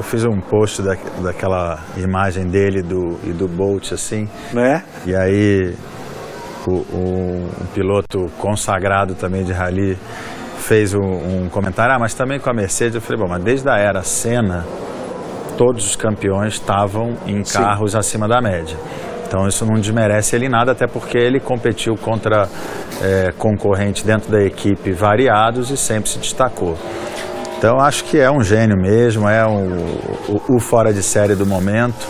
fiz um post daquela imagem dele e do Bolt, assim, né? E aí um piloto consagrado também de rally fez um comentário, mas também com a Mercedes. Eu falei, bom, mas desde a era Senna, todos os campeões estavam em carros acima da média. Então isso não desmerece ele em nada, até porque ele competiu contra concorrentes dentro da equipe variados e sempre se destacou. Então acho que é um gênio mesmo, é o fora de série do momento,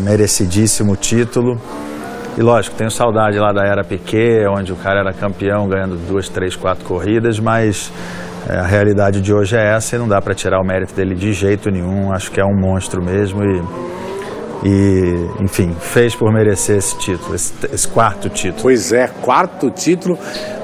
merecidíssimo título. E lógico, tenho saudade lá da era Piquet, onde o cara era campeão ganhando 2, 3, 4 corridas, mas a realidade de hoje é essa e não dá para tirar o mérito dele de jeito nenhum. Acho que é um monstro mesmo e enfim, fez por merecer esse título, esse quarto título. Pois é, quarto título,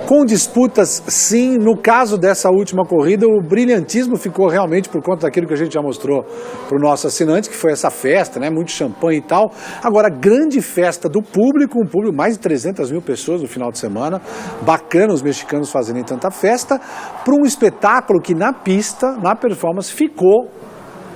com disputas sim. No caso dessa última corrida, o brilhantismo ficou realmente por conta daquilo que a gente já mostrou para o nosso assinante, que foi essa festa, né? Muito champanhe e tal. Agora, grande festa do público, um público, mais de 300 mil pessoas no final de semana. Bacana os mexicanos fazerem tanta festa, para um espetáculo que na pista, na performance, ficou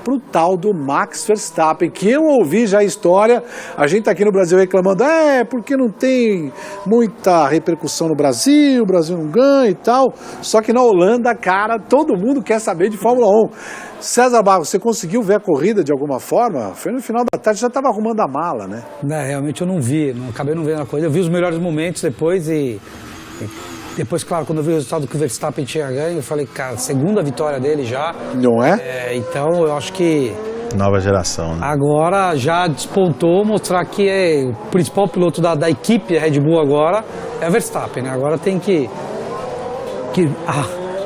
pro tal do Max Verstappen, que eu ouvi já a história, a gente tá aqui no Brasil reclamando, porque não tem muita repercussão no Brasil, o Brasil não ganha e tal, só que na Holanda, cara, todo mundo quer saber de Fórmula 1. César Barros, você conseguiu ver a corrida de alguma forma? Foi no final da tarde, já estava arrumando a mala, né? Realmente eu não vi, acabei não vendo a corrida, eu vi os melhores momentos depois e depois, claro, quando eu vi o resultado que o Verstappen tinha ganho, eu falei, cara, segunda vitória dele já. Não é? Então, eu acho que... Nova geração, né? Agora já despontou, mostrar que o principal piloto da equipe Red Bull agora é o Verstappen, né? Agora tem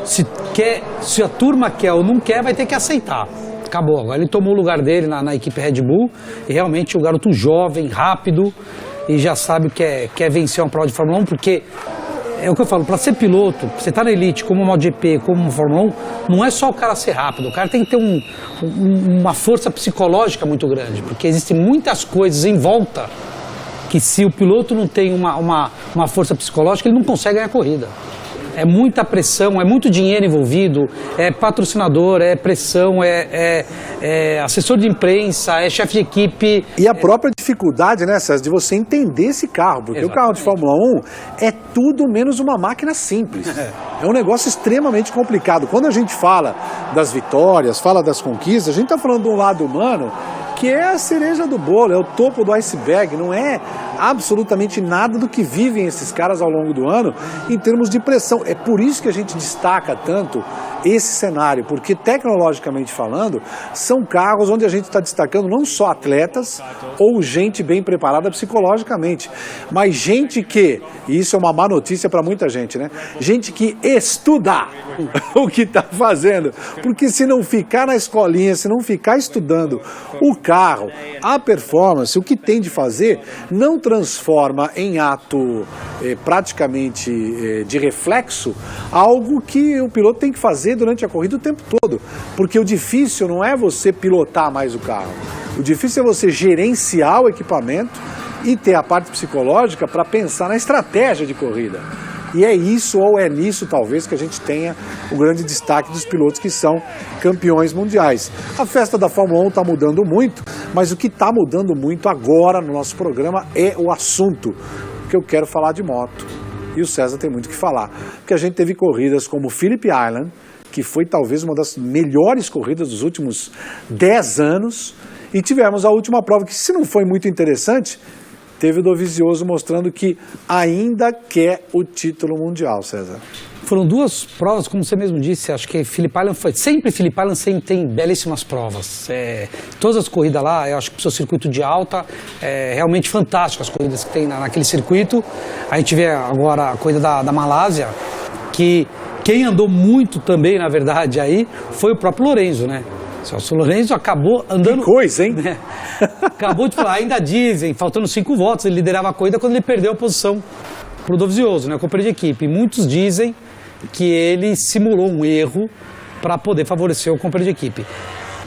se a turma quer ou não quer, vai ter que aceitar. Acabou, agora ele tomou o lugar dele na equipe Red Bull e realmente o garoto jovem, rápido e já sabe que quer vencer uma prova de Fórmula 1, porque... É o que eu falo, para ser piloto, você tá na elite, como uma MotoGP, como uma Fórmula 1, não é só o cara ser rápido, o cara tem que ter uma força psicológica muito grande, porque existem muitas coisas em volta que se o piloto não tem uma força psicológica, ele não consegue ganhar a corrida. É muita pressão, é muito dinheiro envolvido, é patrocinador, é pressão, é assessor de imprensa, é chefe de equipe. E a própria dificuldade, né, César, de você entender esse carro, porque Exatamente. O carro de Fórmula 1 é tudo menos uma máquina simples. É um negócio extremamente complicado. Quando a gente fala das vitórias, fala das conquistas, a gente está falando de um lado humano que é a cereja do bolo, é o topo do iceberg, não é absolutamente nada do que vivem esses caras ao longo do ano em termos de pressão. É por isso que a gente destaca tanto esse cenário, porque tecnologicamente falando, são carros onde a gente está destacando não só atletas ou gente bem preparada psicologicamente, mas gente que, e isso é uma má notícia para muita gente, né? Gente que estuda o que está fazendo, porque se não ficar na escolinha, se não ficar estudando o carro, a performance, o que tem de fazer, não transforma em ato praticamente de reflexo algo que o piloto tem que fazer durante a corrida o tempo todo, porque o difícil não é você pilotar mais o carro, o difícil é você gerenciar o equipamento e ter a parte psicológica para pensar na estratégia de corrida. E é isso, ou é nisso talvez, que a gente tenha o grande destaque dos pilotos que são campeões mundiais. A festa da Fórmula 1 está mudando muito, mas o que está mudando muito agora no nosso programa é o assunto, que eu quero falar de moto. E o César tem muito o que falar, porque a gente teve corridas como Phillip Island, que foi talvez uma das melhores corridas dos últimos 10 anos, e tivemos a última prova que, se não foi muito interessante, teve o Dovizioso mostrando que ainda quer o título mundial, César. Foram duas provas, como você mesmo disse, acho que Phillip Island foi... Sempre Phillip Island sempre tem belíssimas provas. Todas as corridas lá, eu acho que o seu circuito de alta é realmente fantástico, as corridas que tem naquele circuito. A gente vê agora a corrida da Malásia, que quem andou muito também, na verdade, aí, foi o próprio Lorenzo, né? O Lorenzo acabou andando... Que coisa, hein? Né? Acabou de falar, ainda dizem, faltando 5 votos, ele liderava a corrida quando ele perdeu a posição para o Dovizioso, né, o companheiro de equipe. Muitos dizem que ele simulou um erro para poder favorecer o companheiro de equipe.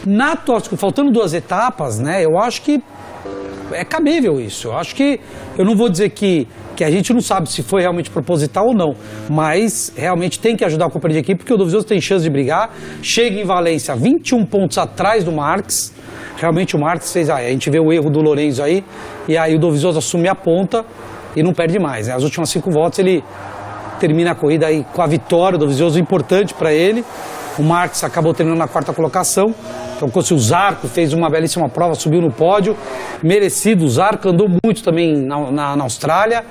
Na tóxico, faltando 2 etapas, né, eu acho que é cabível isso. Eu acho que, eu não vou dizer que a gente não sabe se foi realmente proposital ou não, mas realmente tem que ajudar o companheiro de equipe, porque o Dovizioso tem chance de brigar, chega em Valência 21 pontos atrás do Marques, realmente o Marques fez, a gente vê o erro do Lorenzo aí, e aí o Dovizioso assume a ponta e não perde mais, né? As últimas 5 voltas ele termina a corrida aí com a vitória, o Dovizioso importante para ele. O Marques acabou terminando na 4ª colocação. Então, o Zarco fez uma belíssima prova, subiu no pódio, merecido. O Zarco andou muito também na Austrália.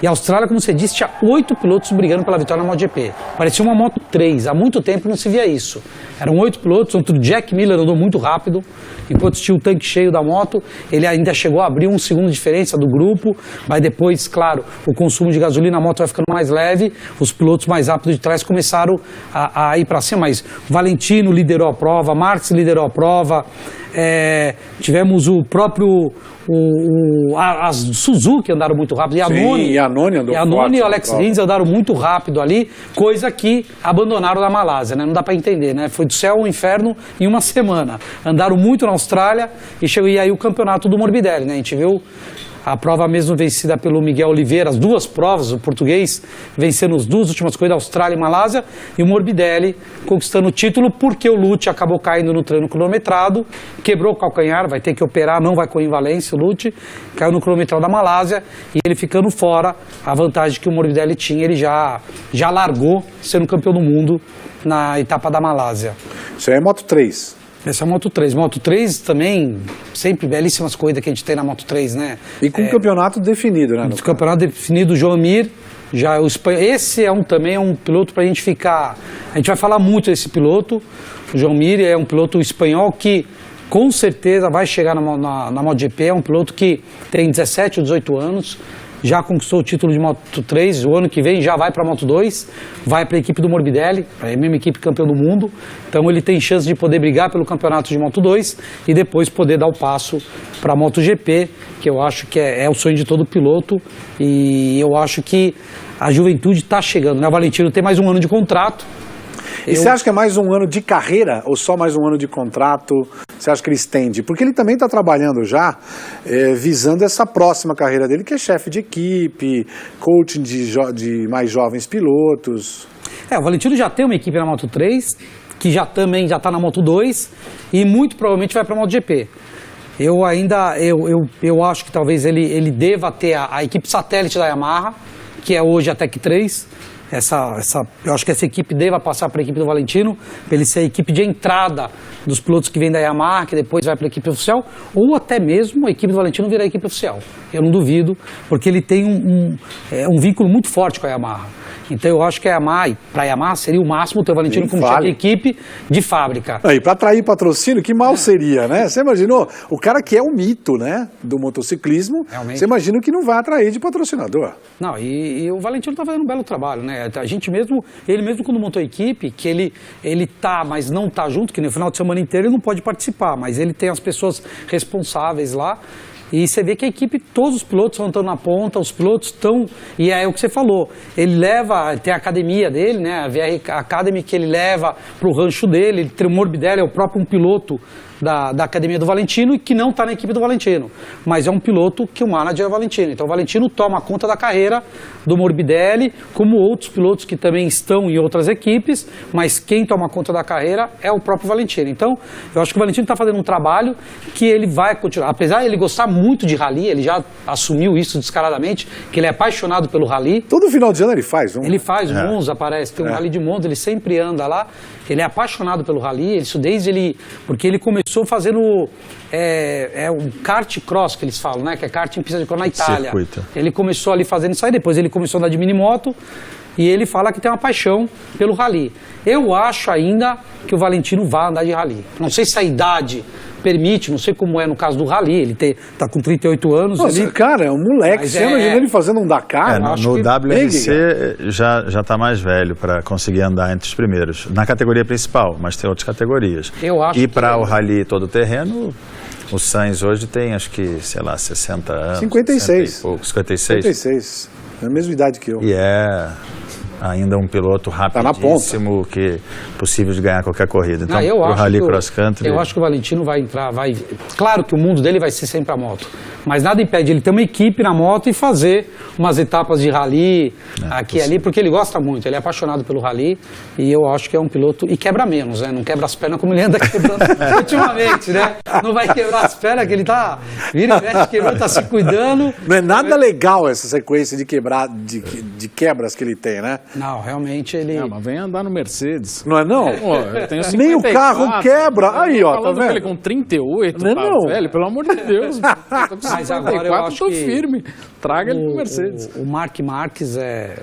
E a Austrália, como você disse, tinha 8 pilotos brigando pela vitória na MotoGP. Parecia uma Moto 3, há muito tempo não se via isso. Eram 8 pilotos, o Jack Miller andou muito rápido, enquanto tinha o tanque cheio da moto, ele ainda chegou a abrir 1 segundo de diferença do grupo, mas depois, claro, o consumo de gasolina, a moto vai ficando mais leve, os pilotos mais rápidos de trás começaram a ir para cima, mas Valentino liderou a prova, Marques liderou a prova, tivemos o próprio as Suzuki andaram muito rápido, E a Noni andou forte. E o Alex Rins andaram muito rápido ali, coisa que abandonaram na Malásia, né? Não dá para entender, né? Foi do céu ao inferno em uma semana. Andaram muito na Austrália e aí o campeonato do Morbidelli, né? A gente viu a prova mesmo vencida pelo Miguel Oliveira, as 2 provas, o português vencendo as 2 últimas corridas, Austrália e Malásia, e o Morbidelli conquistando o título porque o Lute acabou caindo no treino cronometrado, quebrou o calcanhar, vai ter que operar, não vai correr em Valência, o Lute, caiu no cronometrado da Malásia, e ele ficando fora, a vantagem que o Morbidelli tinha, ele já largou sendo campeão do mundo na etapa da Malásia. Isso aí é Moto 3. Essa é a Moto 3. Moto 3 também, sempre belíssimas corridas que a gente tem na Moto 3, né? E com o campeonato definido, né? O campeonato definido, o Joan Mir, já esse também é um piloto para a gente ficar... A gente vai falar muito desse piloto. O Joan Mir é um piloto espanhol que com certeza vai chegar na MotoGP. É um piloto que tem 17 ou 18 anos, já conquistou o título de Moto 3, o ano que vem já vai para a Moto 2, vai para a equipe do Morbidelli, a mesma equipe campeão do mundo, então ele tem chance de poder brigar pelo campeonato de Moto 2 e depois poder dar o passo para a MotoGP, que eu acho que é o sonho de todo piloto, e eu acho que a juventude está chegando, né? O Valentino tem mais um ano de contrato. E você acha que é mais um ano de carreira ou só mais um ano de contrato? Você acha que ele estende? Porque ele também está trabalhando já visando essa próxima carreira dele, que é chefe de equipe, coaching de mais jovens pilotos. O Valentino já tem uma equipe na Moto 3, que também já está na Moto 2 e muito provavelmente vai para a MotoGP. Eu acho que talvez ele deva ter a equipe satélite da Yamaha, que é hoje a Tech 3. Eu acho que essa equipe deva passar para a equipe do Valentino, para ele ser a equipe de entrada dos pilotos que vêm da Yamaha, que depois vai para a equipe oficial, ou até mesmo a equipe do Valentino virar a equipe oficial. Eu não duvido, porque ele tem um vínculo muito forte com a Yamaha. Então eu acho que a Yamaha, para a Yamaha seria o máximo ter o Valentino como chefe de equipe de fábrica. E para atrair patrocínio, que mal seria, né? Você imaginou? O cara que é o mito, né, do motociclismo, realmente. Você imagina que não vai atrair de patrocinador. Não, e o Valentino está fazendo um belo trabalho, né? A gente mesmo, ele mesmo quando montou a equipe, que ele tá, mas não tá junto, que no final de semana inteiro ele não pode participar, mas ele tem as pessoas responsáveis lá. E você vê que a equipe, todos os pilotos estão na ponta, os pilotos estão... E é o que você falou, ele tem a academia dele, né, a VR Academy, que ele leva para o rancho dele, ele tem o Morbidelli, é o próprio piloto da academia do Valentino e que não está na equipe do Valentino, mas é um piloto que o manager é o Valentino. Então o Valentino toma conta da carreira do Morbidelli, como outros pilotos que também estão em outras equipes, mas quem toma conta da carreira é o próprio Valentino. Então eu acho que o Valentino está fazendo um trabalho que ele vai continuar, apesar de ele gostar muito de rally, ele já assumiu isso descaradamente, que ele é apaixonado pelo rally. Todo final de ano ele faz um. Ele faz Monza, parece, tem um rally de Monza, ele sempre anda lá, ele é apaixonado pelo rally, isso desde porque ele começou fazendo um kart cross, que eles falam, né? Que é kart em pista de cross na Itália. Circuito. Ele começou ali fazendo isso aí, depois ele começou a andar de minimoto e ele fala que tem uma paixão pelo rally. Eu acho ainda que o Valentino vai andar de rally. Não sei se a idade permite, não sei como é no caso do rally, ele tá com 38 anos. Nossa, cara, é um moleque, você imagina ele fazendo um Dakar? No WRC já está mais velho para conseguir andar entre os primeiros, na categoria principal, mas tem outras categorias. Eu acho e para o rally todo terreno, o Sainz hoje tem, acho que, sei lá, 60 anos. 56. 56. É a mesma idade que eu. E ainda um piloto rapidíssimo, que é possível de ganhar qualquer corrida. Então, o Rally Cross Country... Eu acho que o Valentino vai entrar, Claro que o mundo dele vai ser sempre a moto, mas nada impede ele ter uma equipe na moto e fazer umas etapas de rally aqui e ali, porque ele gosta muito, ele é apaixonado pelo rally, e eu acho que é um piloto... E quebra menos, né? Não quebra as pernas como ele anda quebrando ultimamente, né? Não vai quebrar as pernas, que ele tá... Vira e mexe quebrando, tá se cuidando. Não é nada legal essa sequência de quebras que ele tem, né? Não, realmente ele... Mas vem andar no Mercedes. Não é não? Pô, eu tenho 54, Nem o carro quebra. Aí, ó, tá falando vendo? Ele com 38, Não é não. Velho, pelo amor de Deus. Eu tô com Mas 54, agora eu acho tô que firme. Traga ele pro Mercedes. O Marc Marquez é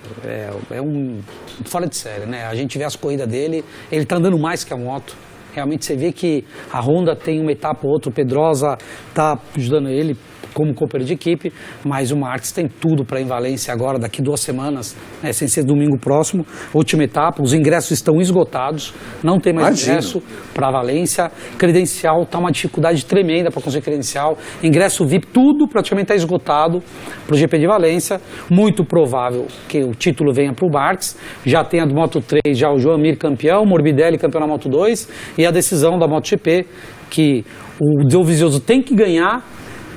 um fora de série, né? A gente vê as corridas dele, ele tá andando mais que a moto. Realmente você vê que a Honda tem uma etapa ou outra, o Pedrosa tá ajudando ele como companheiro de equipe, mas o Marquez tem tudo para ir em Valência agora, daqui 2 semanas, né, sem ser domingo próximo, última etapa, os ingressos estão esgotados, não tem mais ingresso para Valência, credencial, está uma dificuldade tremenda para conseguir credencial, ingresso VIP, tudo praticamente está esgotado para o GP de Valência, muito provável que o título venha para o Marquez, já tem a do Moto3, já o Joan Mir campeão, Morbidelli campeão na Moto2, e a decisão da MotoGP, que o Dovizioso tem que ganhar,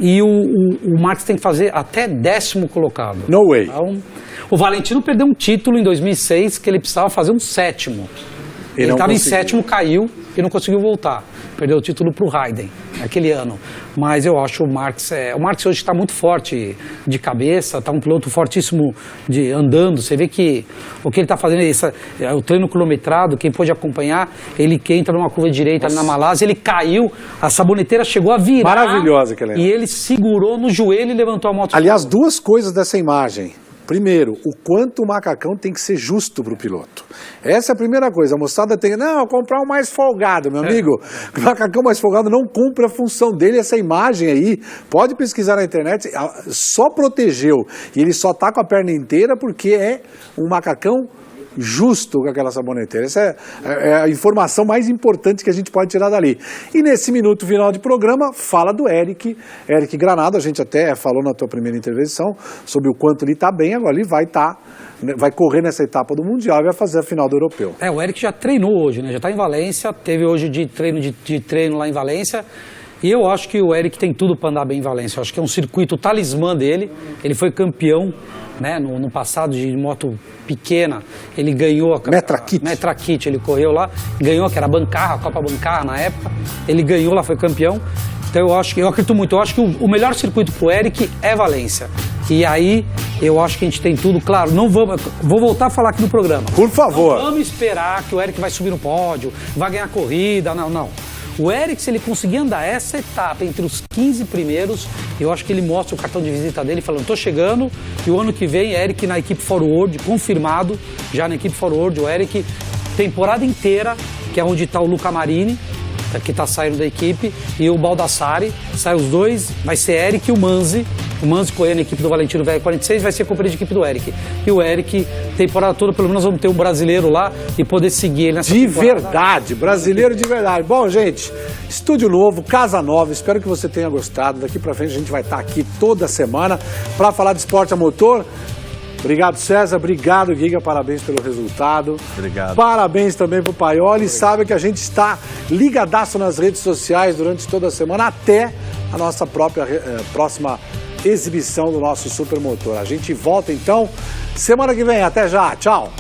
e o Marquez tem que fazer até 10º colocado. No way. Então, o Valentino perdeu um título em 2006 que ele precisava fazer um 7º. Ele estava em 7º, caiu e não conseguiu voltar. Perdeu o título para o Raiden naquele ano. Mas eu acho o Marquez hoje está muito forte de cabeça, está um piloto fortíssimo andando. Você vê que o que ele está fazendo é o treino quilometrado, quem pôde acompanhar, ele que entra numa curva direita ali na Malásia, ele caiu, a saboneteira chegou a virar. Maravilhosa aquela imagem. E ele segurou no joelho e levantou a moto. Aliás, 2 coisas dessa imagem. Primeiro, o quanto o macacão tem que ser justo para o piloto. Essa é a primeira coisa. A moçada tem que comprar o mais folgado, meu amigo. O macacão mais folgado não cumpre a função dele. Essa imagem aí, pode pesquisar na internet, só protegeu. E ele só tá com a perna inteira porque é um macacão justo com aquela saboneteira. Essa é a informação mais importante que a gente pode tirar dali. E nesse minuto final de programa, fala do Eric Granado. A gente até falou na tua primeira intervenção sobre o quanto ele está bem. Agora ele vai correr nessa etapa do Mundial e vai fazer a final do Europeu. O Eric já treinou hoje, né? Já está em Valência, teve hoje de treino lá em Valência. E eu acho que o Eric tem tudo para andar bem em Valência. Eu acho que é um circuito talismã dele. Ele foi campeão, né, no passado de moto pequena. Ele ganhou a Metra Kit, ele correu lá, ganhou, que era a Copa Bancarra na época. Ele ganhou lá, foi campeão. Então eu acredito muito. Eu acho que o melhor circuito para o Eric é Valência. E aí eu acho que a gente tem tudo. Claro, vou voltar a falar aqui no programa. Por favor. Não vamos esperar que o Eric vai subir no pódio, vai ganhar corrida, não. O Eric, se ele conseguir andar essa etapa entre os 15 primeiros, eu acho que ele mostra o cartão de visita dele falando, tô chegando, e o ano que vem, Eric na equipe Forward, confirmado, já na equipe Forward, o Eric, temporada inteira, que é onde está o Luca Marini, que está saindo da equipe, e o Baldassari, sai os dois, vai ser Eric e o Manzi correndo na equipe do Valentino VR46, vai ser companheiro de equipe do Eric. E o Eric, temporada toda, pelo menos vamos ter um brasileiro lá e poder seguir ele nessa temporada. De verdade, brasileiro de verdade. Bom, gente, estúdio novo, casa nova, espero que você tenha gostado. Daqui pra frente a gente vai estar aqui toda semana para falar de esporte a motor. Obrigado, César. Obrigado, Giga. Parabéns pelo resultado. Obrigado. Parabéns também pro Paioli. Sabe que a gente está ligadaço nas redes sociais durante toda a semana, até a nossa próxima exibição do nosso Supermotor. A gente volta, então, semana que vem. Até já. Tchau.